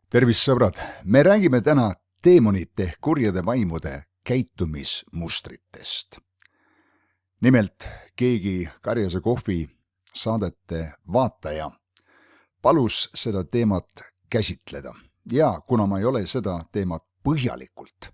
Tervist, sõbrad! Me räägime täna teemonite ehk kurjade vaimude käitumismustritest. Nimelt, keegi Karjase kohvi saadete vaataja palus seda teemat käsitleda. Ja kuna ma ei ole seda teemat põhjalikult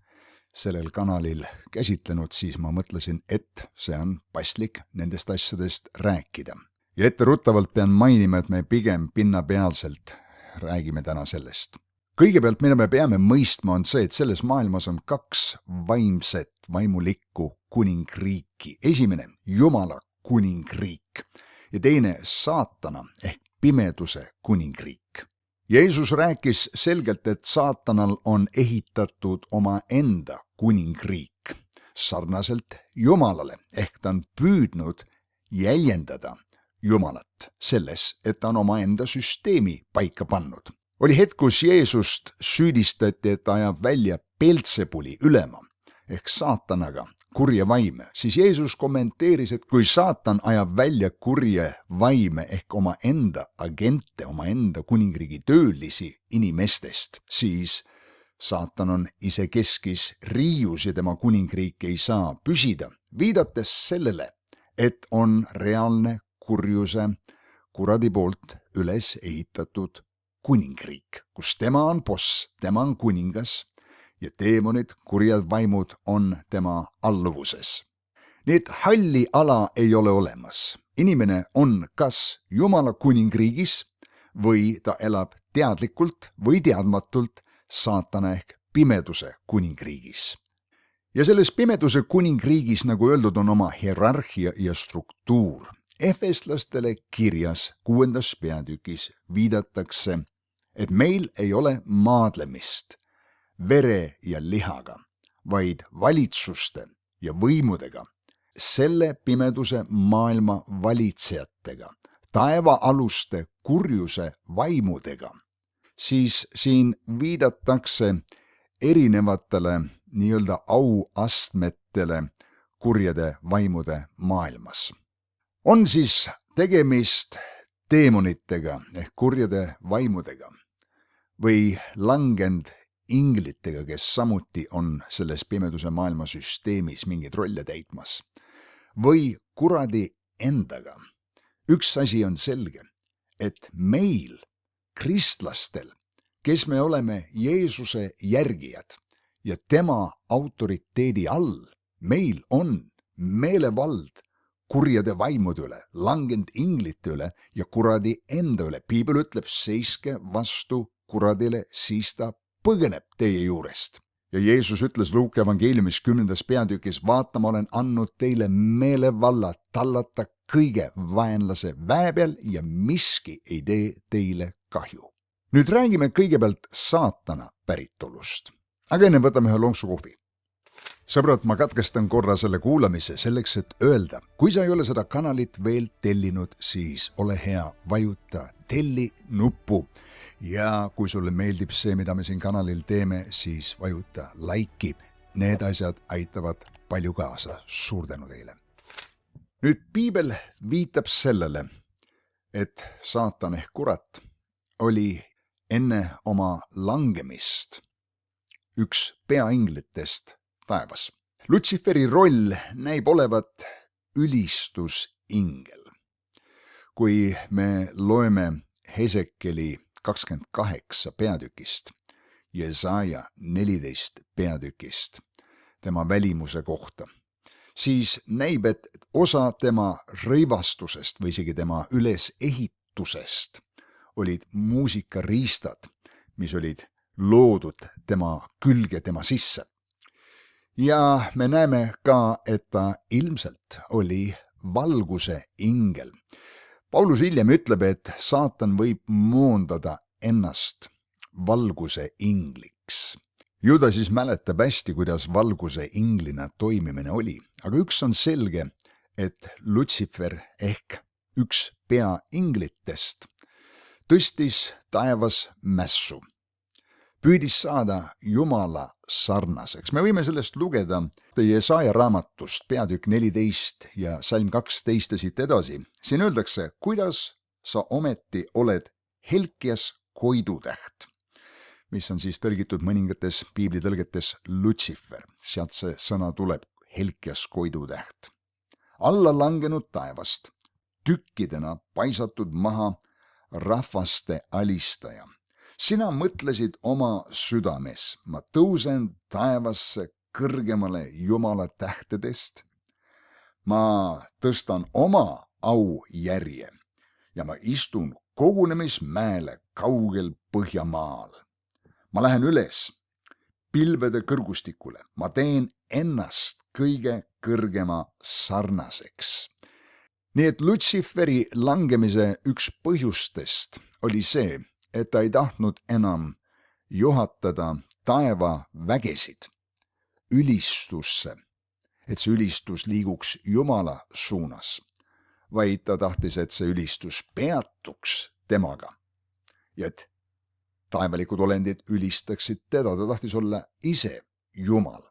sellel kanalil käsitlenud, siis ma mõtlesin, et see on paslik nendest asjadest rääkida. Ja etteruttavalt pean mainima, et me pigem pinnapealselt räägime täna sellest. Kõigepealt, mida me peame mõistma, on see, et selles maailmas on kaks vaimulikku kuningriiki. Esimene, Jumala kuningriik ja teine, saatana ehk pimeduse kuningriik. Jeesus rääkis selgelt, et saatanal on ehitatud oma enda kuningriik sarnaselt Jumalale ehk ta on püüdnud jäljendada Jumalat selles, et ta on oma enda süsteemi paika pannud. Oli hetk, kus Jeesust süüdistati, et ta ajab välja Beelzebuli ülema ehk saatanaga kurje vaime, siis Jeesus kommenteeris, et kui saatan ajab välja kurje vaime ehk oma enda agente, oma enda kuningriigi töölisi inimestest, siis saatan on isekeskis riius ja tema kuningriik ei saa püsida, viidates sellele, et on reaalne kurjuse kuradi poolt üles ehitatud kuningriik, kus tema on boss, tema on kuningas ja teemonid, kurjad vaimud on tema alluvuses. Nii et halli ala ei ole olemas. Inimene on kas Jumala kuningriigis või ta elab teadlikult või teadmatult saatana ehk pimeduse kuningriigis. Ja selles pimeduse kuningriigis, nagu öeldud, on oma hierarhia ja struktuur. Efeslastele kirjas 6. peatükis viidatakse, et meil ei ole maadlemist vere ja lihaga, vaid valitsuste ja võimudega, selle pimeduse maailma valitsejatega, taevaaluste kurjuse vaimudega. Siis siin viidatakse erinevatele nii-öelda auastmetele kurjade vaimude maailmas. On siis tegemist teemonitega ehk kurjade vaimudega või langend inglitega, kes samuti on selles pimeduse maailma süsteemis mingeid rolle täitmas, või kuradi endaga. Üks asi on selge, et meil, kristlastel, kes me oleme Jeesuse järgijad ja tema autoriteedi all, meil on meelevald kurjade vaimude üle, langend inglite üle ja kuradi enda üle. Piibel ütleb, seiske vastu kuradile, siis ta põgeneb teie juurest. Ja Jeesus ütles Luuka evangeeliumis 10. peatükis, vaata, ma olen andnud teile meelevalla tallata kõige vaenlase väe peal ja miski ei tee teile kahju. Nüüd räägime kõigepealt saatana päritolust. Aga enne võtame ühe lonksu kohvi. Sõbrad, ma katkestan korra selle kuulamise selleks, et öelda, kui sa ei ole seda kanalit veel tellinud, siis ole hea, vajuta telli nuppu. Ja kui sulle meeldib see, mida me siin kanalil teeme, siis vajuta like'i. Need asjad aitavad palju kaasa. Suur tänu teile. Nüüd piibel viitab sellele, et saatan ehk kurat oli enne oma langemist üks peainglitest taevas. Lutsiferi roll näib olevat ülistusingel. Kui me loeme Hesekeli 28 peatükist, Jesaja 14 peatükist tema välimuse kohta, siis näib, et osa tema rõivastusest või isegi tema ülesehitusest olid muusikariistad, mis olid loodud tema külge, tema sisse. Ja me näeme ka, et ta ilmselt oli valguse ingel. Paulus hiljem ütleb, et saatan võib moondada ennast valguse ingliks. Ju ta siis mäletab hästi, kuidas valguse inglina toimimine oli. Aga üks on selge, et Lutsifer ehk üks peainglitest tõstis taevas mässu. Püüdis saada Jumala sarnaseks. Me võime sellest lugeda Jesaja raamatust peatükk 14 ja salm 12 ja siit edasi. Siin öeldakse, kuidas sa ometi oled helkias koidutäht. mis on siis tõlgitud mõningates piiblitõlgetes Lutsifer. Sealt see sõna tuleb, helkjas koidutäht. Alla langenud taevast, tükkidena paisatud maha rahvaste alistaja. Sina mõtlesid oma südames, ma tõusen taevasse kõrgemale Jumala tähtedest. Ma tõstan oma aujärje ja ma istun kogunemismäele kaugel Põhjamaal. Ma lähen üles pilvede kõrgustikule, ma teen ennast kõige kõrgema sarnaseks. Nii et Lutsiferi langemise üks põhjustest oli see, et ta ei tahtnud enam juhatada taeva vägesid ülistusse, et see ülistus liiguks Jumala suunas, vaid ta tahtis, et see ülistus peatuks temaga ja et taevalikud olendid ülistaksid teda, ta tahtis olla ise Jumal.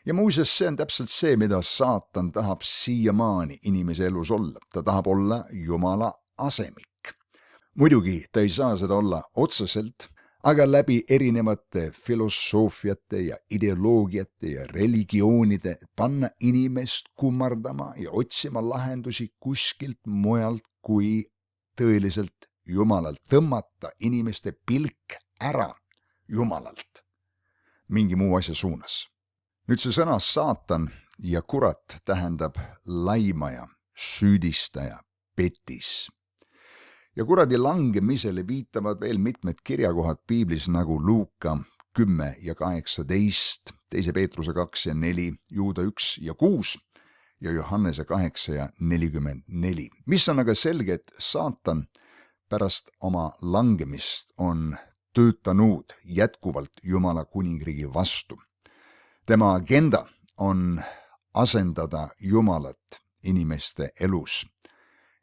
Ja muuseas, see on täpselt see, mida saatan tahab siiamaani inimese elus olla. Ta tahab olla Jumala asemik. Muidugi ta ei saa seda olla otseselt, aga läbi erinevate filosoofiate ja ideoloogiate ja religioonide panna inimest kummardama ja otsima lahendusi kuskilt mujalt kui tõeliselt Jumalalt, tõmmata inimeste pilk ära Jumalalt mingi muu asja suunas. Nüüd see sõna saatan ja kurat tähendab laimaja, süüdistaja, petis. Ja kuradi langemisele viitavad veel mitmed kirjakohad piiblis nagu Luuka 10 ja 18, 2 Peetruse 2 ja 4, Juuda 1 ja 6 ja Johannese 8 ja 44. Mis on aga selge, et saatan pärast oma langemist on töötanud jätkuvalt Jumala kuningriigi vastu. Tema agenda on asendada Jumalat inimeste elus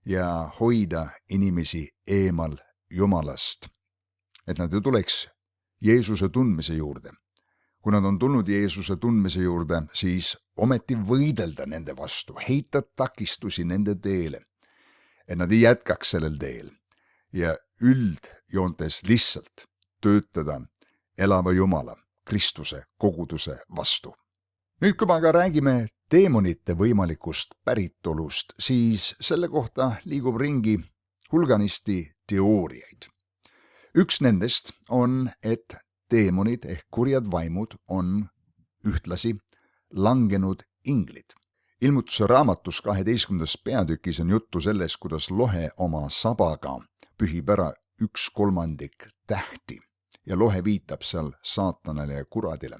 ja hoida inimesi eemal Jumalast, et nad ei tuleks Jeesuse tundmise juurde. Kui nad on tulnud Jeesuse tundmise juurde, siis ometi võidelda nende vastu, heita takistusi nende teele, et nad ei jätkaks sellel teel ja üldjoontes lihtsalt töötada elava Jumala, Kristuse koguduse vastu. Nüüd, kui me aga räägime teemonite võimalikust päritolust, siis selle kohta liigub ringi hulganisti teooriaid. Üks nendest on, et teemonid ehk kurjad vaimud on ühtlasi langenud inglid. Ilmutuse raamatus 12. peatükis on juttu sellest, kuidas lohe oma sabaga pühib ära 1/3 tähti ja lohe viitab seal saatanale ja kuradile.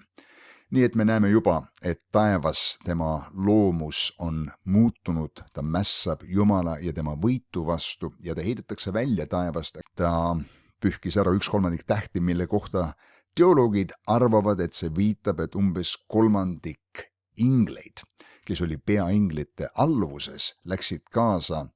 Nii et me näeme juba, et taevas tema loomus on muutunud, ta mässab Jumala ja tema võitu vastu ja ta heidetakse välja taevast. Ta pühkis ära 1/3 tähti, mille kohta teoloogid arvavad, et see viitab, et umbes 1/3 ingleid, kes oli peainglite alluvuses, läksid kaasa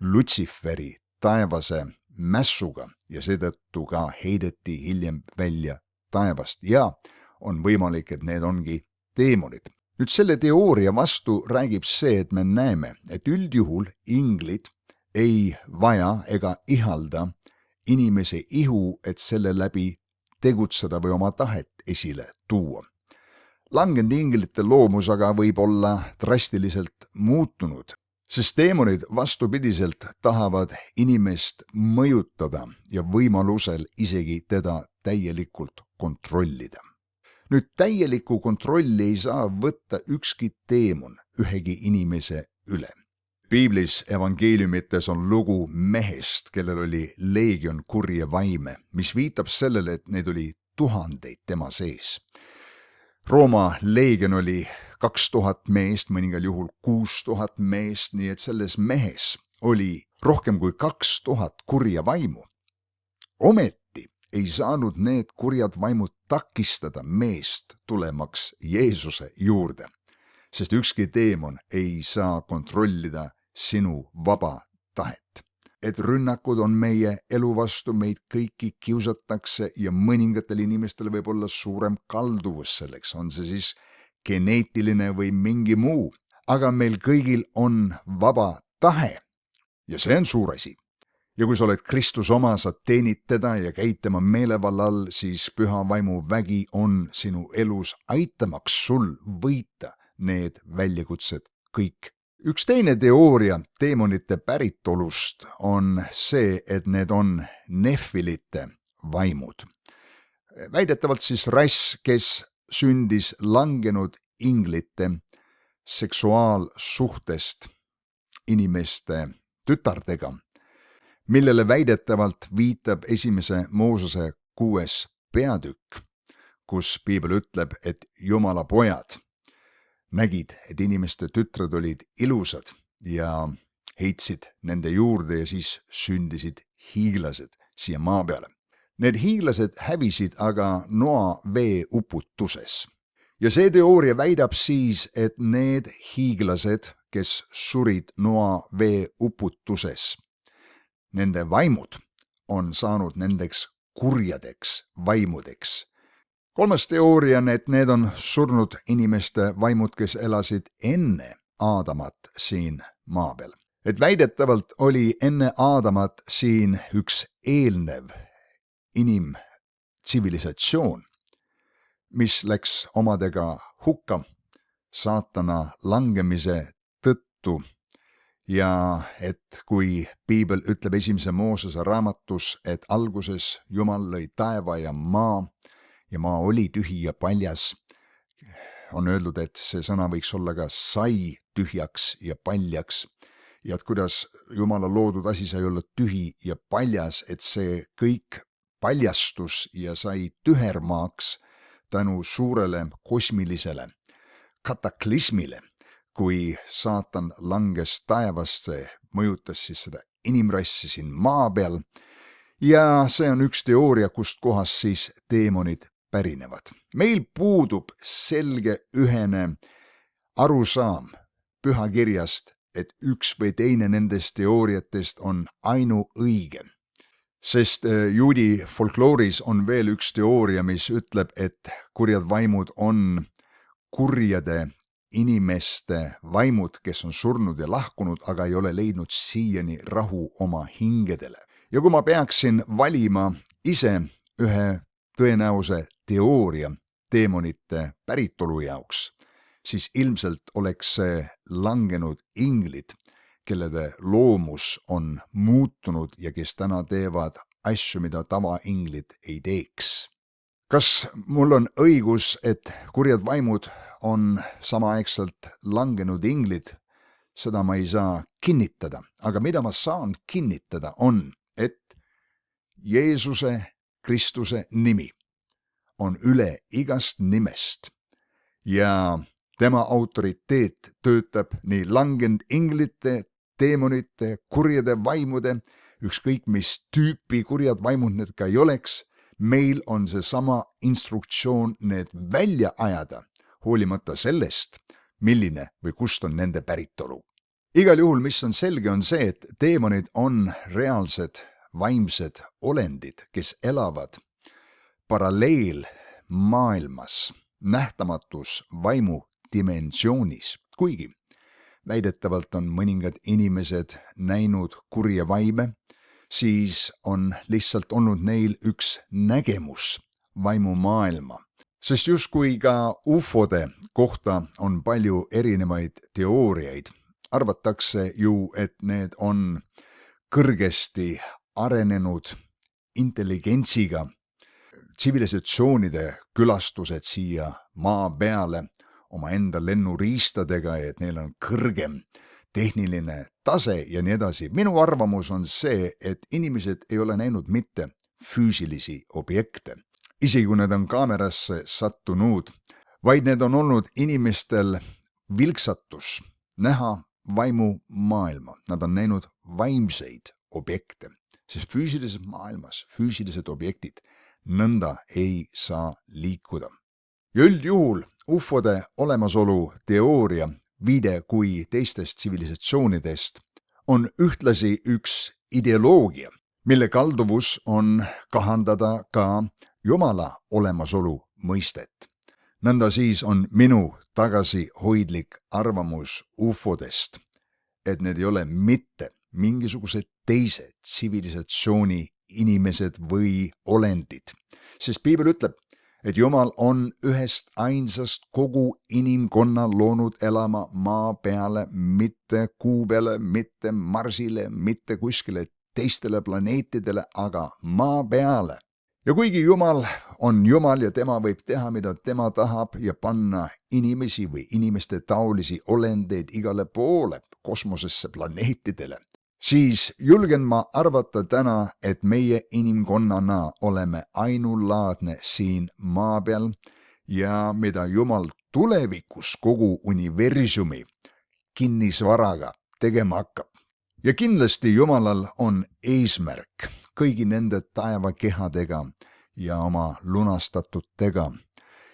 Lutsiferi taevase mässuga ja seetõttu ka heideti hiljem välja taevast ja on võimalik, et need ongi teemonid. Nüüd selle teooria vastu räägib see, et me näeme, et üldjuhul inglid ei vaja ega ihalda inimese ihu, et selle läbi tegutseda või oma tahet esile tuua. Langenud inglite loomus aga võib olla drastiliselt muutunud, sest teemonid vastupidiselt tahavad inimest mõjutada ja võimalusel isegi teda täielikult kontrollida. Nüüd täielikku kontrolli ei saa võtta ükski teemon ühegi inimese üle. Piiblis evangeeliumites on lugu mehest, kellel oli leegion kurje vaime, mis viitab sellele, et neid oli tuhandeid tema sees. Rooma leegion oli 2000 meest, mõningal juhul 6000 meest, nii et selles mehes oli rohkem kui 2000 kurja vaimu. Ometi ei saanud need kurjad vaimud takistada meest tulemaks Jeesuse juurde, sest ükski teemon ei saa kontrollida sinu vaba tahet. Et rünnakud on meie elu vastu, meid kõiki kiusatakse ja mõningatel inimestel võib olla suurem kalduvus selleks, on see siis geneetiline või mingi muu, aga meil kõigil on vaba tahe ja see on suur asi. Ja kui sa oled Kristuse oma, sa teenid teda ja käid tema meelevalla all, siis püha vaimu vägi on sinu elus aitamaks sul võita need väljakutsed kõik. Üks teine teooria teemonite päritolust on see, et need on nefilite vaimud. Väidetavalt siis rass, kes sündis langenud inglite seksuaalsuhtest inimeste tütardega, millele väidetavalt viitab 1. Moosese 6. peatükk, kus piibel ütleb, et Jumala pojad nägid, et inimeste tütred olid ilusad ja heitsid nende juurde ja siis sündisid hiiglased siia maa peale. Need hiiglased hävisid aga Noa veeuputuses. Ja see teooria väidab siis, et need hiiglased, kes surid Noa veeuputuses, nende vaimud on saanud nendeks kurjadeks vaimudeks. Kolmas teooria on, et need on surnud inimeste vaimud, kes elasid enne Aadamat siin maa peal. Et väidetavalt oli enne Aadamat siin üks eelnev inimtsivilisatsioon, mis läks omadega hukka saatana langemise tõttu ja et kui piibel ütleb 1. Moosese raamatus, et alguses Jumal lõi taeva ja maa oli tühi ja paljas, on öeldud, et see sõna võiks olla ka sai tühjaks ja paljaks ja et kuidas Jumala loodud asi sai olla tühi ja paljas, et see kõik paljastus ja sai tühermaaks tänu suurele kosmilisele kataklismile, kui saatan langes taevasse, mõjutas siis seda inimrassi siin maa peal ja see on üks teooria, kust kohast siis teemonid pärinevad. Meil puudub selge ühene arusaam pühakirjast, et üks või teine nendest teooriatest on ainuõige. Sest juudi folklooris on veel üks teooria, mis ütleb, et kurjad vaimud on kurjade inimeste vaimud, kes on surnud ja lahkunud, aga ei ole leidnud siiani rahu oma hingedele. Ja kui ma peaksin valima ise ühe tõenäose teooria teemonite päritolu jaoks, siis ilmselt oleks see langenud inglid, kellede loomus on muutunud ja kes täna teevad asju, mida tavainglid ei teeks. Kas mul on õigus, et kurjad vaimud on samaaegselt langenud inglid? Seda ma ei saa kinnitada, aga mida ma saan kinnitada on, et Jeesuse Kristuse nimi on üle igast nimest ja tema autoriteet töötab nii langenud inglite, teemonite, kurjade vaimude, ükskõik mis tüüpi kurjad vaimud need ka ei oleks, meil on seesama instruktsioon need välja ajada, hoolimata sellest, milline või kust on nende päritolu. Igal juhul, mis on selge, on see, et teemonid on reaalsed vaimsed olendid, kes elavad paralleelmaailmas, nähtamatus vaimudimensioonis, kuigi väidetavalt on mõningad inimesed näinud kurje vaime, siis on lihtsalt olnud neil üks nägemus vaimumaailma. Sest justkui ka ufode kohta on palju erinevaid teooriaid, arvatakse ju, et need on kõrgesti arenenud intelligentsiga tsivilisatsioonide külastused siia maa peale omaenda lennuriistadega, et neil on kõrgem tehniline tase ja nii edasi. Minu arvamus on see, et inimesed ei ole näinud mitte füüsilisi objekte, isegi kui need on kaamerasse sattunud, vaid need on olnud inimestel vilksatus näha vaimumaailma. Nad on näinud vaimseid objekte, sest füüsilises maailmas füüsilised objektid nõnda ei saa liikuda. Ja üldjuhul ufode olemasolu teooria, viide kui teistest tsivilisatsioonidest, on ühtlasi üks ideoloogia, mille kalduvus on kahandada ka Jumala olemasolu mõistet. Nõnda siis on minu tagasihoidlik arvamus ufodest, et need ei ole mitte mingisugused teised tsivilisatsiooni inimesed või olendid. Sest piibel ütleb, et Jumal on ühest ainsast kogu inimkonna loonud elama maa peale, mitte kuu peale, mitte Marsile, mitte kuskile teistele planeetidele, aga maa peale. Ja kuigi Jumal on Jumal ja tema võib teha, mida tema tahab ja panna inimesi või inimeste taolisi olendeid igale poole, kosmosesse, planeetidele, siis julgen ma arvata täna, et meie inimkonnana oleme ainulaadne siin maa peal ja mida Jumal tulevikus kogu universumi kinnisvaraga tegema hakkab. Ja kindlasti Jumalal on eesmärk kõigi nende taevakehadega ja oma lunastatutega.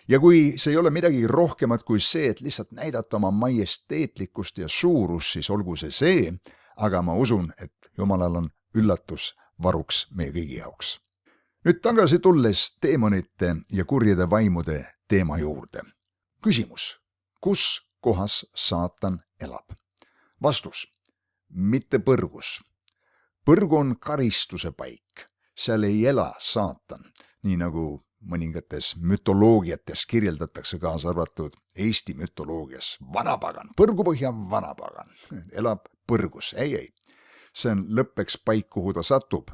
Ja kui see ei ole midagi rohkemat kui see, et lihtsalt näidata oma majesteetlikkust ja suurust, siis olgu see, aga ma usun, et Jumalal on üllatus varuks meie kõigi jaoks. Nüüd tagasi tulles teemonite ja kurjade vaimude teema juurde. Küsimus, kus kohas saatan elab? Vastus, mitte põrgus. Põrgu on karistuse paik, seal ei ela saatan, nii nagu mõningates mütoloogiates kirjeldatakse, kaasa arvatud Eesti mütoloogias. Vanapagan, põrgupõhja vanapagan, elab põrgus. Ei. See on lõppeks paik, kuhu ta satub.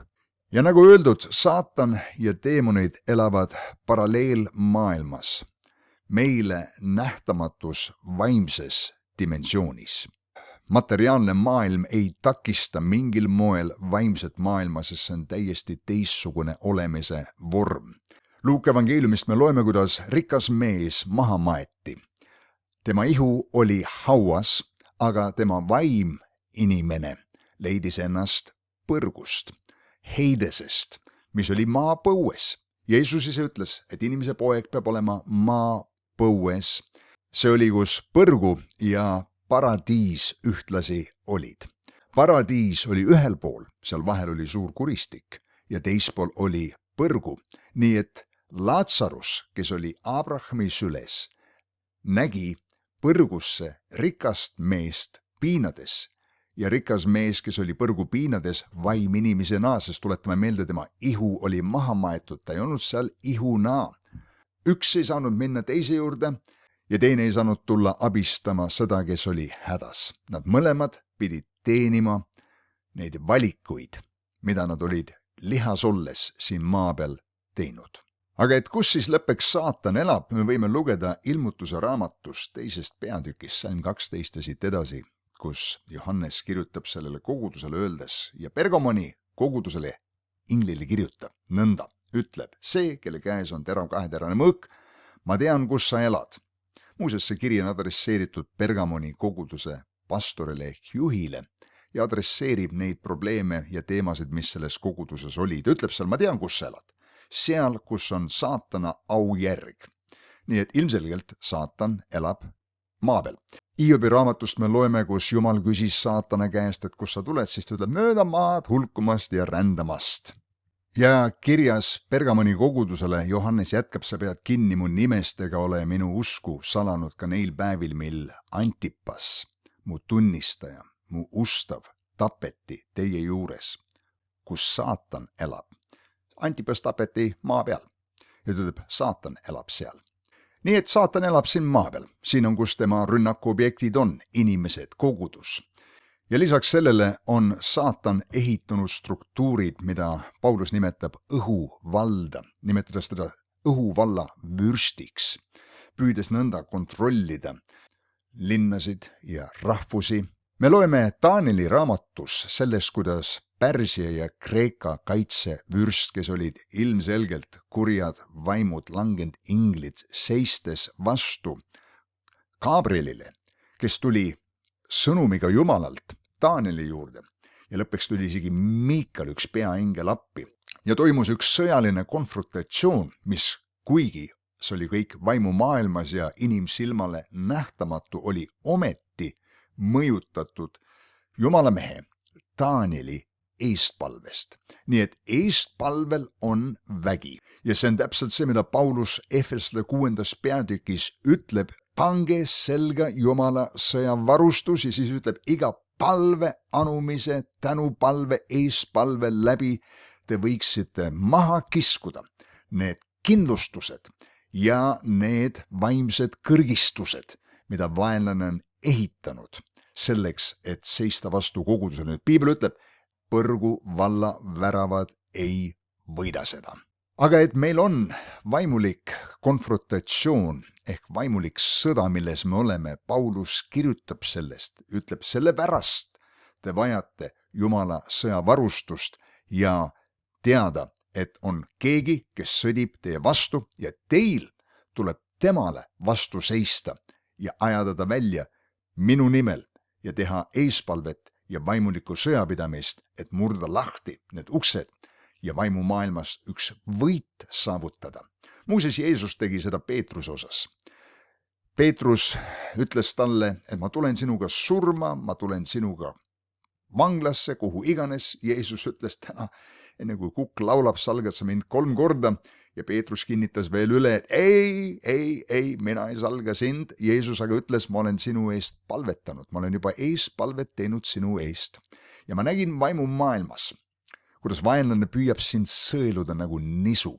Ja nagu öeldud, saatan ja teemonid elavad paralleelmaailmas, meile nähtamatus vaimses dimensioonis. Materiaalne maailm ei takista mingil moel vaimset maailma, sest see on täiesti teistsugune olemise vorm. Luuke evangeeliumist me loeme, kuidas rikas mees maha maeti. Tema ihu oli hauas, aga tema vaim, inimene, leidis ennast põrgust, heidesest, mis oli maapõues. Jeesus ise ütles, et inimese poeg peab olema maapõues. See oli, kus põrgu ja paradiis ühtlasi olid. Paradiis oli ühel pool, seal vahel oli suur kuristik ja teispool oli põrgu, nii et Laatsarus, kes oli Abrahami süles, nägi põrgusse rikast meest piinades ja rikas mees, kes oli põrgu piinades, vaim inimesena, sest tuletame meelde, tema ihu oli maha maetud, ta ei olnud seal ihuna. Üks ei saanud minna teise juurde ja teine ei saanud tulla abistama seda, kes oli hädas. Nad mõlemad pidid teenima neid valikuid, mida nad olid lihas olles siin maa peal teinud. Aga et kus siis lõppeks saatan elab, me võime lugeda Ilmutuse raamatust 2. peatükis, salm 12 ja siit edasi, kus Johannes kirjutab sellele kogudusele öeldes ja Pergamoni kogudusele inglile kirjutab nõnda, ütleb, see, kelle käes on terav kaheterane mõõk, ma tean, kus sa elad. Muuseas, see kiri on adresseeritud Pergamoni koguduse pastorile ehk juhile ja adresseerib neid probleeme ja teemasid, mis selles koguduses olid. Ütleb seal, ma tean, kus sa elad. Seal, kus on saatana aujärg. Nii et ilmselgelt saatan elab maa peal. Hiobi raamatust me loeme, kus Jumal küsis saatana käest, et kus sa tuled, siis ta ütleb mööda maad hulkumast ja rändamast. Ja kirjas Pergamoni kogudusele Johannes jätkab, sa pead kinni mu nimest ega ole minu usku salanud ka neil päevil, mil Antipas, mu tunnistaja, mu ustav, tapeti teie juures, kus saatan elab. Antipas tapeti maa peal ja ta ütleb, saatan elab seal. Nii et saatan elab siin maa peal. Siin on, kus tema rünnakuobjektid on, inimesed, kogudus. Ja lisaks sellele on saatan ehitunud struktuurid, mida Paulus nimetab õhuvalda, nimetades teda õhuvalla vürstiks, püüdes nõnda kontrollida linnasid ja rahvusi. Me loeme Taanieli raamatus sellest, kuidas Pärsia ja Kreeka kaitsevürst, kes olid ilmselgelt kurjad vaimud, langenud inglid, seistes vastu Gabrielile, kes tuli sõnumiga Jumalalt Taanieli juurde ja lõppeks tuli isegi Miikal, üks peaingel appi. Ja toimus üks sõjaline konfrontatsioon, mis kuigi see oli kõik vaimumaailmas ja inimsilmale nähtamatu, oli ometi mõjutatud Jumala mehe Taanieli eestpalvest. Nii et eestpalvel on vägi. Ja see on täpselt see, mida Paulus Efesle 6. peatükis ütleb, pange selga Jumala sõjavarustus ja siis ütleb, iga palve anumise, tänupalve, eespalve läbi te võiksite maha kiskuda need kindlustused ja need vaimsed kõrgistused, mida vaenlane on ehitanud selleks, et seista vastu kogudusele. Nüüd piibel ütleb, põrgu valla väravad ei võida seda. Aga et meil on vaimulik konfrontatsioon ehk vaimulik sõda, milles me oleme, Paulus kirjutab sellest, ütleb, sellepärast te vajate Jumala sõjavarustust ja teada, et on keegi, kes sõdib teie vastu ja teil tuleb temale vastu seista ja ajada ta välja minu nimel ja teha eespalvet ja vaimulikku sõjapidamist, et murda lahti need uksed ja vaimumaailmas üks võit saavutada. Muuseas, Jeesus tegi seda Peetruse osas. Peetrus ütles talle, et ma tulen sinuga surma, ma tulen sinuga vanglasse, kuhu iganes. Jeesus ütles täna, enne kui kukk laulab, salgad sa mind 3 korda ja Peetrus kinnitas veel üle, et ei, mina ei salga sind. Jeesus aga ütles, ma olen sinu eest palvetanud, ma olen juba eespalvet teinud sinu eest. Ja ma nägin vaimumaailmas, kuidas vaenlane püüab sind sõeluda nagu nisu.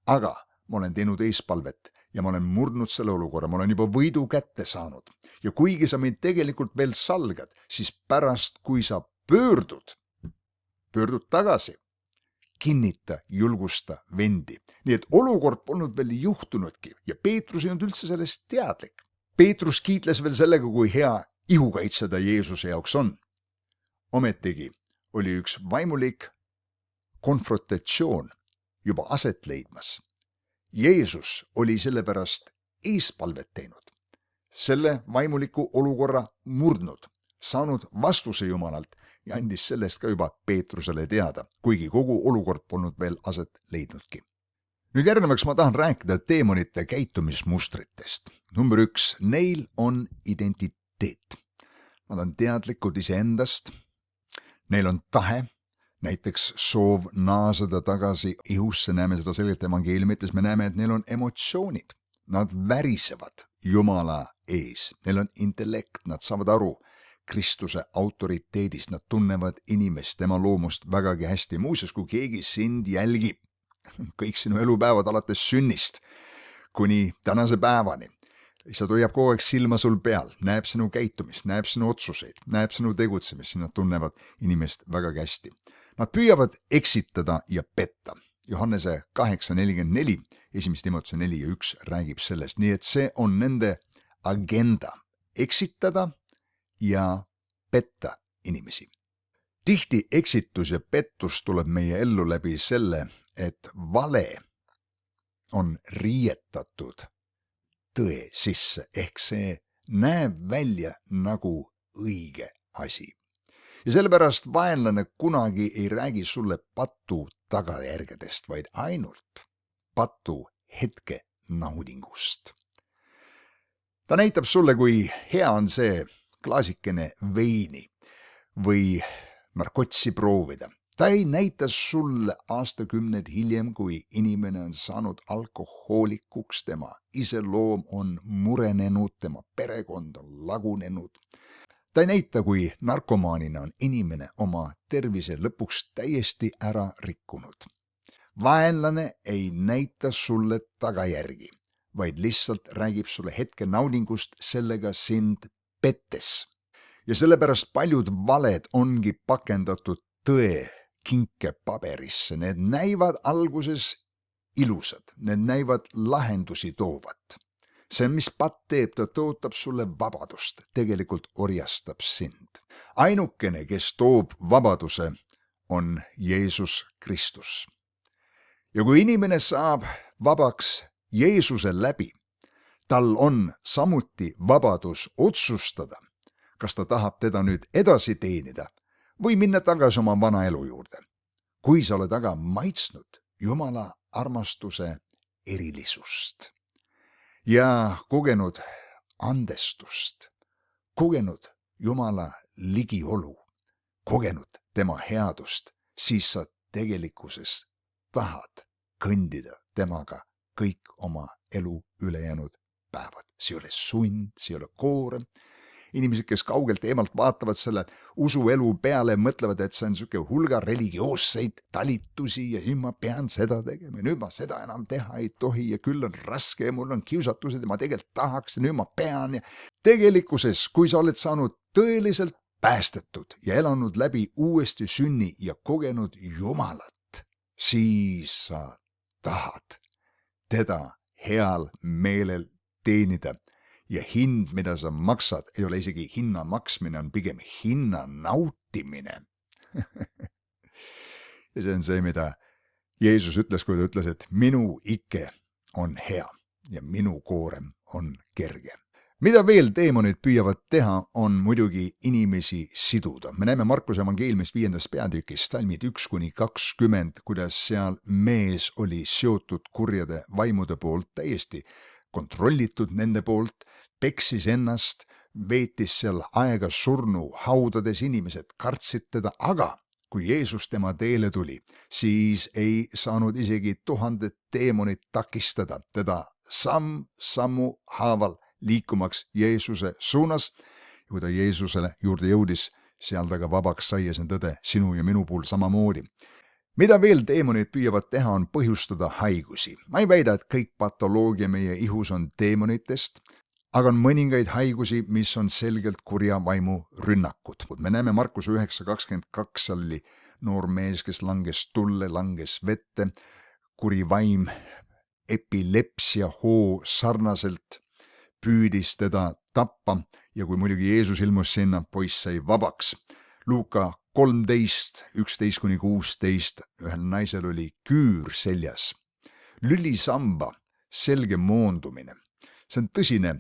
Aga ma olen teinud eespalvet ja ma olen murdnud selle olukorra, ma olen juba võidu kätte saanud. Ja kuigi sa mind tegelikult veel salgad, siis pärast, kui sa pöördud tagasi, kinnita, julgusta vendi. Nii et olukord polnud veel juhtunudki ja Peetrus ei olnud üldse sellest teadlik. Peetrus kiitles veel sellega, kui hea ihukaitse ta Jeesuse jaoks on. Ometigi oli üks vaimulik konfrontatsioon juba aset leidmas. Jeesus oli sellepärast eespalvet teinud, selle vaimuliku olukorra murdnud, saanud vastuse Jumalalt ja andis sellest ka juba Peetrusele teada, kuigi kogu olukord polnud veel aset leidnudki. Nüüd järgnevaks ma tahan rääkida teemonite käitumismustritest. Number 1, neil on identiteet. Nad on teadlikud iseendast, neil on tahe, näiteks soov naaseda tagasi ihusse, näeme seda selgelt evangeeliumites, me näeme, et neil on emotsioonid. Nad värisevad Jumala ees, neil on intellekt, nad saavad aru Kristuse autoriteedist, nad tunnevad inimest, tema loomust vägagi hästi. Muuseas, kui keegi sind jälgib, kõik sinu elupäevad alates sünnist kuni tänase päevani, lihtsalt hoiab kogu aeg silma sul peal, näeb sinu käitumist, näeb sinu otsuseid, näeb sinu tegutsemist, nad tunnevad inimest vägagi hästi. Nad püüavad eksitada ja petta. Johannese 8:44, 1. Timoteuse 4:1 räägib sellest, nii et see on nende agenda, eksitada ja petta inimesi. Tihti eksitus ja pettus tuleb meie ellu läbi selle, et vale on riietatud tõe sisse, ehk see näeb välja nagu õige asi. Ja sellepärast vaenlane kunagi ei räägi sulle patu tagajärgedest, vaid ainult patu hetke naudingust. Ta näitab sulle, kui hea on see klaasikene veini või narkotsi proovida. Ta ei näita sulle aastakümned hiljem, kui inimene on saanud alkohoolikuks, tema iseloom on murenenud, tema perekond on lagunenud. Ta ei näita, kui narkomaanina on inimene oma tervise lõpuks täiesti ära rikkunud. Vaenlane ei näita sulle tagajärgi, vaid lihtsalt räägib sulle hetke naudingust sellega sind pettes. Ja sellepärast paljud valed ongi pakendatud tõe kinkepaberisse. Need näivad alguses ilusad, need näivad lahendusi toovat. See, mis patt teeb, ta tõotab sulle vabadust, tegelikult orjastab sind. Ainukene, kes toob vabaduse, on Jeesus Kristus. Ja kui inimene saab vabaks Jeesuse läbi, tal on samuti vabadus otsustada, kas ta tahab teda nüüd edasi teenida või minna tagasi oma vana elu juurde. Kui sa oled aga maitsnud Jumala armastuse erilisust ja kogenud andestust, kogenud Jumala ligiolu, kogenud tema headust, siis sa tegelikkuses tahad kõndida temaga kõik oma elu ülejäänud päevad. See ei ole sund, see ei ole koorem, inimesed, kes kaugelt eemalt vaatavad selle usuelu peale, mõtlevad, et see on niisugune hulga religioosseid talitusi ja nüüd ma pean seda tegema ja nüüd ma seda enam teha ei tohi ja küll on raske ja mul on kiusatused ja ma tegelikult tahaks ja nüüd ma pean ja tegelikkuses, kui sa oled saanud tõeliselt päästetud ja elanud läbi uuesti sünni ja kogenud Jumalat, siis sa tahad teda heal meelel teenida ja hind, mida sa maksad, ei ole isegi hinna maksmine, on pigem hinna nautimine. Ja see on see, mida Jeesus ütles, kui ta ütles, et minu ike on hea ja minu koorem on kerge. Mida veel teemonid püüavad teha, on muidugi inimesi siduda. Me näeme Markuse evangeeliumist 5. peatükis salmid 1-20, kuidas seal mees oli seotud kurjade vaimude poolt, täiesti kontrollitud nende poolt, peksis ennast, veetis seal aega surnu haudades, inimesed kartsid teda, aga kui Jeesus tema teele tuli, siis ei saanud isegi 1000 teemonit takistada teda sammu haaval liikumaks Jeesuse suunas. Kui ta Jeesusele juurde jõudis, seal ta ka vabaks sai ja see on tõde sinu ja minu puhul samamoodi. Mida veel teemonid püüavad teha, on põhjustada haigusi. Ma ei väida, et kõik patoloogia meie ihus on teemonitest, aga on mõningaid haigusi, mis on selgelt kurja vaimu rünnakud. Me näeme Markuse 9:22, seal oli noor mees, kes langes tulle, langes vette, kuri vaim, epilepsia hoo sarnaselt püüdis teda tappa ja kui muidugi Jeesus ilmus sinna, poiss sai vabaks. Luuka 13:11-16 ühel naisel oli küür seljas. Lülisamba selge moondumine. See on tõsine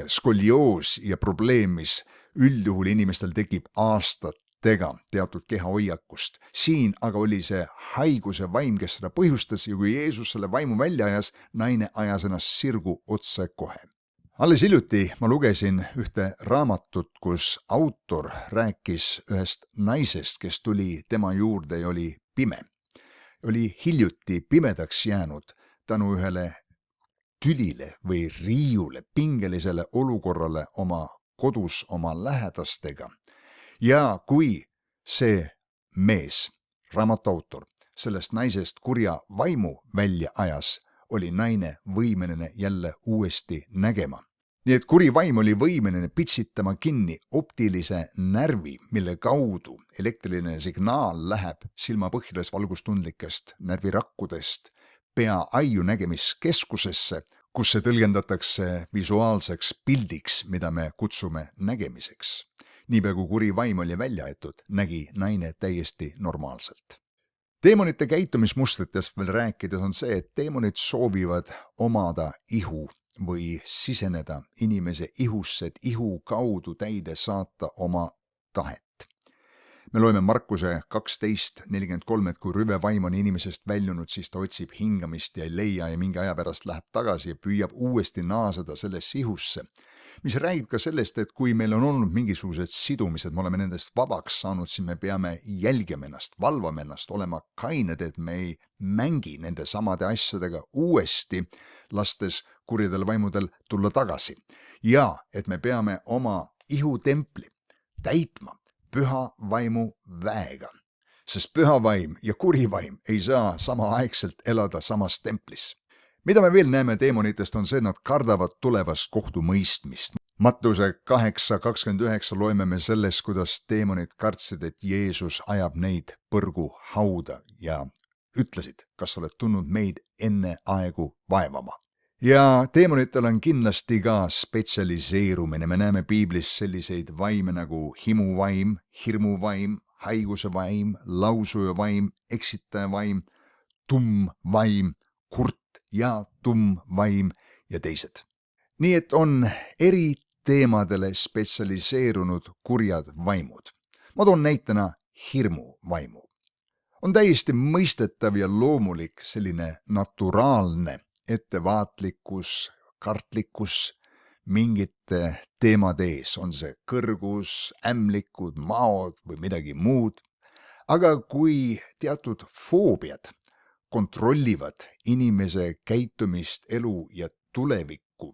skolioos ja probleem, mis üldjuhul inimestel tekib aastatega teatud kehahoiakust. Siin aga oli see haiguse vaim, kes seda põhjustas ja kui Jeesus selle vaimu välja ajas, naine ajas ennast sirgu otse kohe. Alles hiljuti ma lugesin ühte raamatut, kus autor rääkis ühest naisest, kes tuli tema juurde ja oli pime. Oli hiljuti pimedaks jäänud tänu ühele tülile või riiule, pingelisele olukorrale oma kodus oma lähedastega. Ja kui see mees, raamatu autor, sellest naisest kurja vaimu välja ajas, oli naine võimeline jälle uuesti nägema. Nii et kuri vaim oli võimeline pitsitama kinni optilise närvi, mille kaudu elektriline signaal läheb silmapõhjades valgustundlikest närvirakkudest pea aiu nägemiskeskusesse, kus see tõlgendatakse visuaalseks pildiks, mida me kutsume nägemiseks. Niipea kui kuri vaim oli välja aetud, nägi naine täiesti normaalselt. Teemonite käitumismustritest veel rääkides on see, et teemonid soovivad omada ihu või siseneda inimese ihusse, et ihu kaudu täide saata oma tahet. Me loeme Markuse 12:43, et kui rüve vaim on inimesest väljunud, siis ta otsib hingamist ja ei leia ja mingi aja pärast läheb tagasi ja püüab uuesti naaseda sellesse ihusse. Mis räägib ka sellest, et kui meil on olnud mingisugused sidumised, me oleme nendest vabaks saanud, siis me peame jälgima ennast, valvama ennast, olema kained, et me ei mängi nende samade asjadega uuesti, lastes kurjadel vaimudel tulla tagasi. Ja et me peame oma ihutempli täitma püha vaimu väega, sest püha vaim ja kuri vaim ei saa samaaegselt elada samas templis. Mida me veel näeme teemonitest on see, et nad kardavad tulevast kohtumõistmist. Mattuse 8:29 loeme me sellest, kuidas teemonid kartsid, et Jeesus ajab neid põrgu hauda ja ütlesid, kas sa oled tulnud meid enne aegu vaevama. Ja teemonitel on kindlasti ka spetsialiseerumine. Me näeme piiblis selliseid vaime nagu himuvaim, hirmuvaim, haiguse vaim, lausuja vaim, eksitaja vaim, tumm vaim, kurt ja tumm vaim ja teised. Nii et on eri teemadele spetsialiseerunud kurjad vaimud. Ma toon näitena hirmuvaimu. On täiesti mõistetav ja loomulik selline naturaalne ettevaatlikkus, kartlikkus mingite teemade ees, on see kõrgus, ämlikud, maod või midagi muud. Aga kui teatud foobiad kontrollivad inimese käitumist, elu ja tulevikku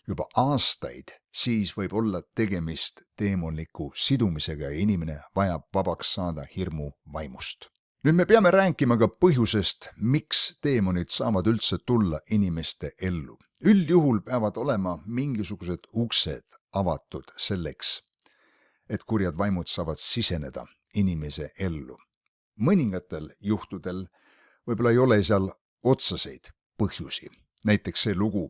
juba aastaid siis võib olla tegemist teemonliku sidumisega ja inimene vajab vabaks saada hirmu vaimust. Nüüd me peame rääkima ka põhjusest, miks teemonid saavad üldse tulla inimeste ellu. Üldjuhul peavad olema mingisugused uksed avatud selleks, et kurjad vaimud saavad siseneda inimese ellu. Mõningatel juhtudel võib-olla ei ole seal otseseid põhjusi. Näiteks see lugu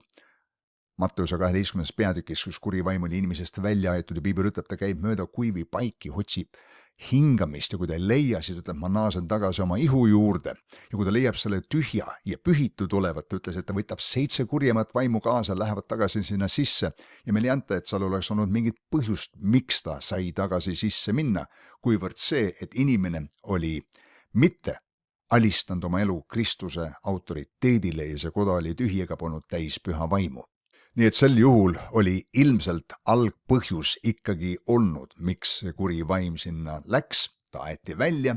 Matteuse 12. peatükis, kus kuri vaim oli inimesest välja aetud ja piibel ütleb, ta käib mööda kuivi paiki, otsib hingamist ja kui ta ei leia, siis ütleb, ma naasen tagasi oma ihu juurde. Ja kui ta leiab selle tühja ja pühitud olevat, ta ütles, et ta võtab 7 kurjemat vaimu kaasa, lähevad tagasi sinna sisse ja meil ei anta, et seal oleks olnud mingit põhjust, miks ta sai tagasi sisse minna, kuivõrd see, et inimene oli mitte alistanud oma elu Kristuse autoriteedile ja see koda oli tühi ega polnud täis püha vaimu. Nii et sel juhul oli ilmselt algpõhjus ikkagi olnud, miks see kuri vaim sinna läks, ta aeti välja,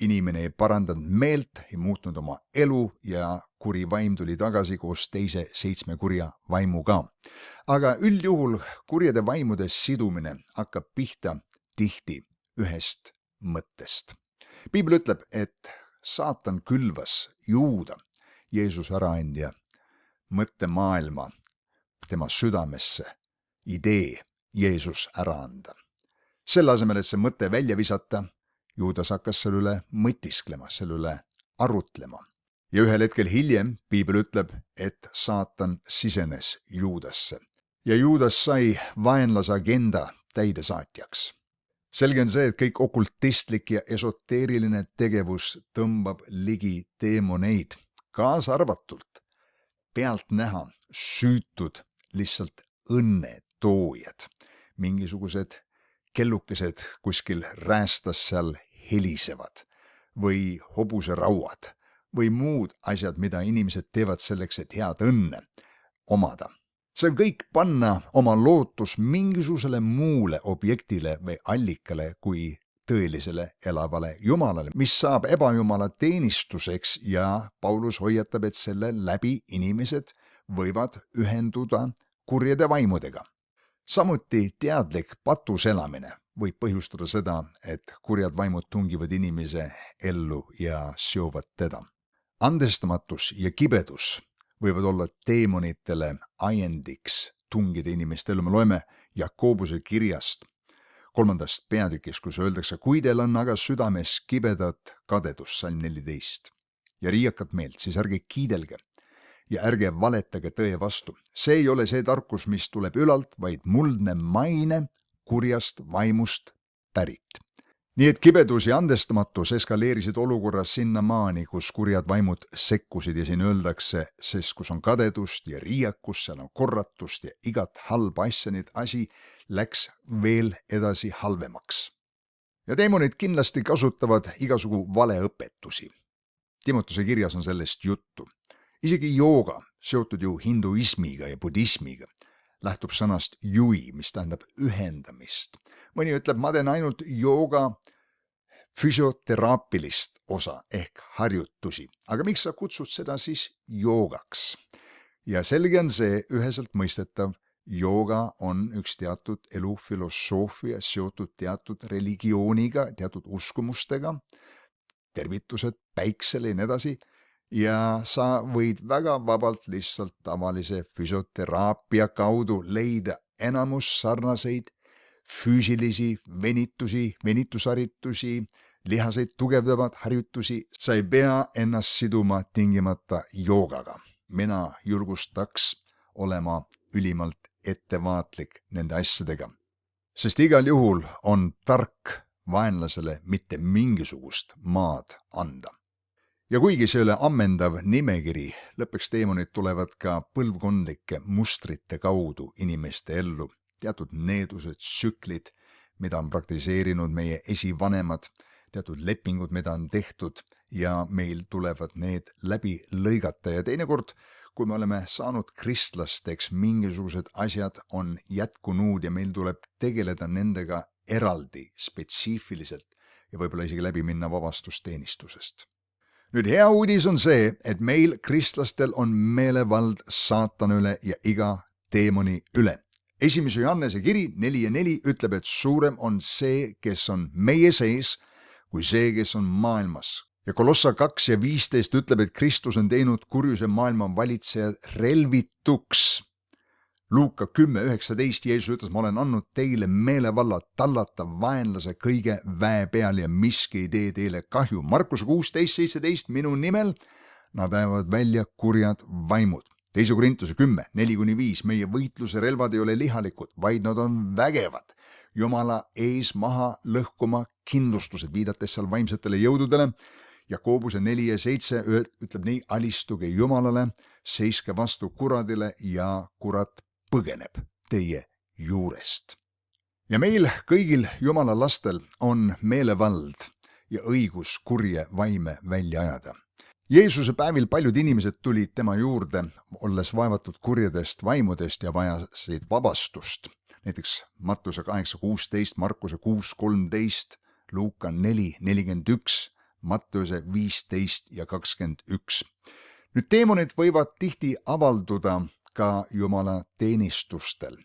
inimene ei parandanud meelt, ei muutnud oma elu ja kuri vaim tuli tagasi koos teise 7 kurja vaimuga. Aga üldjuhul kurjade vaimude sidumine hakkab pihta tihti ühest mõttest. Piibel ütleb, et saatan külvas Juuda, Jeesuse äraandja, mõttemaailma, tema südamesse idee Jeesus ära anda. Selle asemel, et see mõte välja visata, Juudas hakkas selle üle mõtisklema, selle üle arutlema. Ja ühel hetkel hiljem piibel ütleb, et saatan sisenes Juudasse. Ja Juudas sai vaenlase agenda täidesaatjaks. Selge on see, et kõik okultistlik ja esoteeriline tegevus tõmbab ligi teemoneid, kaasa arvatult pealtnäha süütud lihtsalt õnnetoojad, mingisugused kellukesed kuskil räästas seal helisevad või hobuserauad või muud asjad, mida inimesed teevad selleks, et head õnne omada. See on kõik panna oma lootus mingisugusele muule objektile või allikale kui tõelisele elavale Jumalale, mis saab ebajumala teenistuseks ja Paulus hoiatab, et selle läbi inimesed võivad ühenduda kurjade vaimudega. Samuti teadlik patus elamine võib põhjustada seda, et kurjad vaimud tungivad inimese ellu ja seovad teda. Andestamatus ja kibedus võivad olla teemonitele ajendiks tungida inimeste ellu. Me loeme Jakobuse kirjast 3. peatükis, kus öeldakse, kui teil on aga südames kibedat kadedust, salm 14, ja riiakat meelt, siis ärge kiidelge ja ärge valetage tõe vastu. See ei ole see tarkus, mis tuleb ülalt, vaid muldne maine kurjast vaimust pärit. Nii et kibedus ja andestamatus eskaleerisid olukorras sinnamaani, kus kurjad vaimud sekkusid ja siin öeldakse, sest kus on kadedust ja riiakust, seal on korratust ja igat halba asja, nüüd asi läks veel edasi halvemaks. Ja teemonid kindlasti kasutavad igasugu valeõpetusi. Timotuse kirjas on sellest juttu. Isegi jooga, seotud ju hinduismiga ja budismiga, lähtub sõnast jui, mis tähendab ühendamist. Mõni ütleb, ma teen ainult jooga füsioteraapilist osa ehk harjutusi. Aga miks sa kutsud seda siis joogaks? Ja selge on see üheselt mõistetav, jooga on üks teatud elufilosoofia seotud teatud religiooniga, teatud uskumustega, tervitused päiksele ja nii edasi. Ja sa võid väga vabalt lihtsalt tavalise füsioteraapia kaudu leida enamus sarnaseid füüsilisi venitusharjutusi, lihaseid tugevdavad harjutusi. Sa ei pea ennast siduma tingimata joogaga. Mina julgustaks olema ülimalt ettevaatlik nende asjadega. Sest igal juhul on tark vaenlasele mitte mingisugust maad anda. Ja kuigi see ei ole ammendav nimekiri, lõpuks teemonid tulevad ka põlvkondlike mustrite kaudu inimeste ellu. Teatud needused, tsüklid, mida on praktiseerinud meie esivanemad, teatud lepingud, mida on tehtud ja meil tulevad need läbi lõigata. Ja teinekord, kui me oleme saanud kristlasteks, mingisugused asjad on jätkunud ja meil tuleb tegeleda nendega eraldi, spetsiifiliselt ja võib-olla isegi läbi minna vabastusteenistusest. Nüüd hea uudis on see, et meil kristlastel on meelevald saatana üle ja iga teemoni üle. 1. Johannese kiri 4:4 ütleb, et suurem on see, kes on meie sees, kui see, kes on maailmas. Ja Kolossa 2:15 ütleb, et Kristus on teinud kurjuse maailma valitsejad relvituks. Luuka 10:19 Jeesus ütles, ma olen andnud teile meelevalla tallata vaenlase kõige väe peal ja miski ei tee teile kahju. Markuse 16:17 minu nimel nad ajavad välja kurjad vaimud. 2. Korintuse 10:4-5 meie võitluse relvad ei ole lihalikud, vaid nad on vägevad. Jumala ees maha lõhkuma kindlustused, viidates seal vaimsetele jõududele. Jakobuse 4:7 ütleb nii, alistuge Jumalale, seiske vastu kuradile ja kurat põgeneb teie juurest. Ja meil kõigil Jumala lastel on meelevald ja õigus kurje vaime välja ajada. Jeesuse päevil paljud inimesed tulid tema juurde, olles vaevatud kurjadest vaimudest ja vajasid vabastust. Näiteks Mattuse 8:16, Markuse 6:13, Luuka 4:41, Matteuse 15:21. Nüüd teemonid võivad tihti avalduda ka Jumala teenistustel.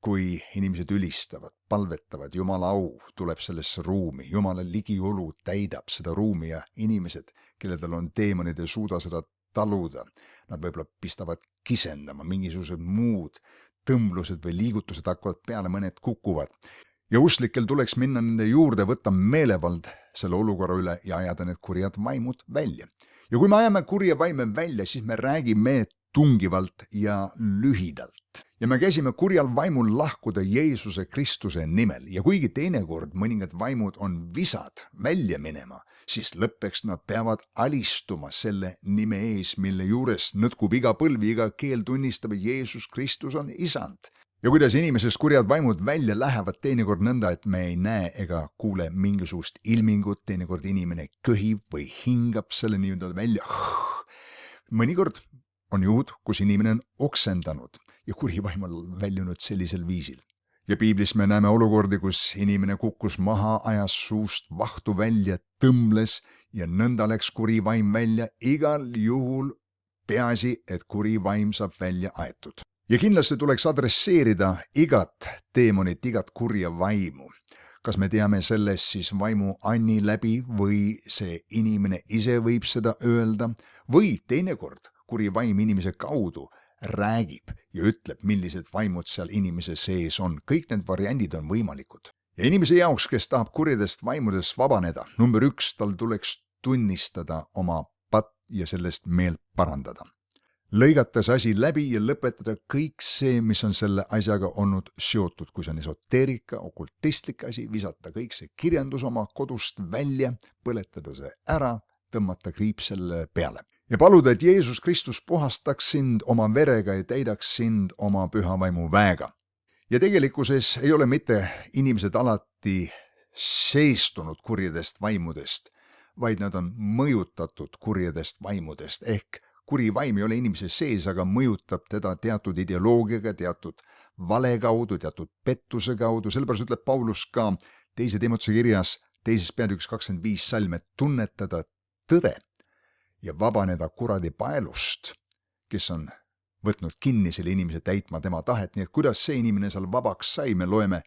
Kui inimesed ülistavad, palvetavad, Jumala au tuleb sellesse ruumi, Jumala ligiolu täidab seda ruumi ja inimesed, kelledel on teemonid, ei suuda seda taluda. Nad võib-olla pistavad kisendama, mingisugused muud tõmblused või liigutused hakkavad peale, mõned kukuvad. Ja usklikel tuleks minna nende juurde, võtta meelevald selle olukorra üle ja ajada need kurjad vaimud välja. Ja kui me ajame kurje vaime välja, siis me räägime tungivalt ja lühidalt. Ja me käisime kurjal vaimul lahkuda Jeesuse Kristuse nimel ja kuigi teinekord mõningad vaimud on visad välja minema, siis lõppeks nad peavad alistuma selle nime ees, mille juures nõtkub iga põlv, iga keel tunnistab, et Jeesus Kristus on isand. Ja kuidas inimesest kurjad vaimud välja lähevad teinekord nõnda, et me ei näe ega kuule mingisugust ilmingut, teinekord inimene köhib või hingab selle nii-öelda välja. Mõnikord on juhud, kus inimene on oksendanud ja kuri vaim on väljunud sellisel viisil. Ja piiblis me näeme olukordi, kus inimene kukkus maha, ajas suust vahtu välja, tõmbles ja nõnda läks kuri vaim välja. Igal juhul peaasi, et kuri vaim saab välja aetud. Ja kindlasti tuleks adresseerida igat teemonit, igat kurja vaimu. Kas me teame sellest siis vaimu anni läbi või see inimene ise võib seda öelda või teinekord kuri vaim inimese kaudu räägib ja ütleb, millised vaimud seal inimese sees on. Kõik need variandid on võimalikud. Ja inimese jaoks, kes tahab kurjadest vaimudest vabaneda, number 1, tal tuleks tunnistada oma patt ja sellest meelt parandada. Lõigata see asi läbi ja lõpetada kõik see, mis on selle asjaga olnud seotud. Kui see on esoteerika, okultistlik asi, visata kõik see kirjandus oma kodust välja, põletada see ära, tõmmata kriip selle peale. Ja paluda, et Jeesus Kristus puhastaks sind oma verega ja täidaks sind oma püha vaimu väega. Ja tegelikkuses ei ole mitte inimesed alati seestunud kurjadest vaimudest, vaid nad on mõjutatud kurjadest vaimudest. Ehk kuri vaim ei ole inimese sees, aga mõjutab teda teatud ideoloogiaga, teatud vale kaudu, teatud pettuse kaudu. Sellepärast ütleb Paulus ka 2. Timoteuse kirjas 2. peatükis 25 salm, et tunnetada tõde ja vabaneda kuradi paelust, kes on võtnud kinni selle inimese täitma tema tahet. Nii et kuidas see inimene seal vabaks sai, me loeme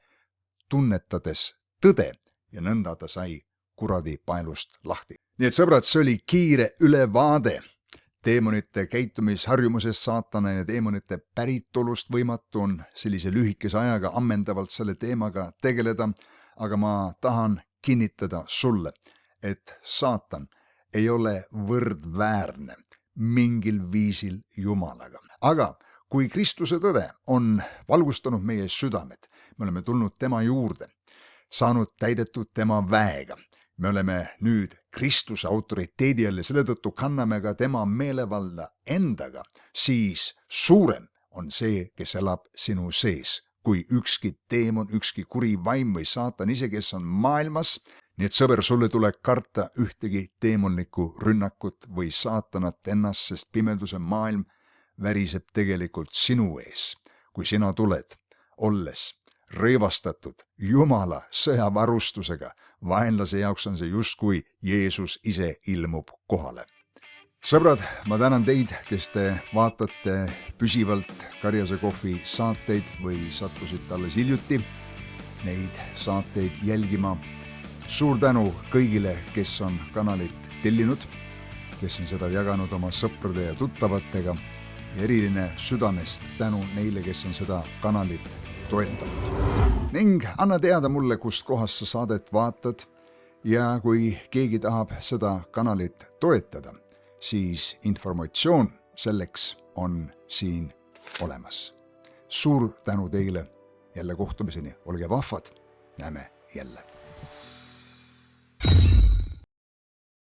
tunnetades tõde ja nõnda ta sai kuradi paelust lahti. Nii et sõbrad, see oli kiire ülevaade teemonite käitumisharjumusest, saatana ja teemonite päritolust. Võimatu on sellise lühikese ajaga ammendavalt selle teemaga tegeleda, aga ma tahan kinnitada sulle, et saatan ei ole võrdväärne mingil viisil Jumalaga. Aga kui Kristuse tõde on valgustanud meie südamed, me oleme tulnud tema juurde, saanud täidetud tema väega, me oleme nüüd Kristuse autoriteedi all ja selle tõttu kanname ka tema meelevalda endaga, siis suurem on see, kes elab sinu sees, kui ükski teemon, ükski kuri vaim või saatan ise, kes on maailmas. Nii et sõber, sulle tuleb karta ühtegi teemonlikku rünnakut või saatanat ennast, sest pimeduse maailm väriseb tegelikult sinu ees, kui sina tuled, olles rõivastatud Jumala sõjavarustusega. Vaenlase jaoks on see justkui Jeesus ise ilmub kohale. sõbrad, ma tänan teid, kes te vaatate püsivalt Karjase Kohvi saateid või sattusite alles hiljuti neid saateid jälgima. Suur tänu kõigile, kes on kanalit tellinud, kes on seda jaganud oma sõprade ja tuttavatega ja eriline südamest tänu neile, kes on seda kanalit toetanud. Ning anna teada mulle, kust kohast sa saadet vaatad ja kui keegi tahab seda kanalit toetada, siis informatsioon selleks on siin olemas. Suur tänu teile, jälle kohtumiseni, olge vahvad, näeme jälle.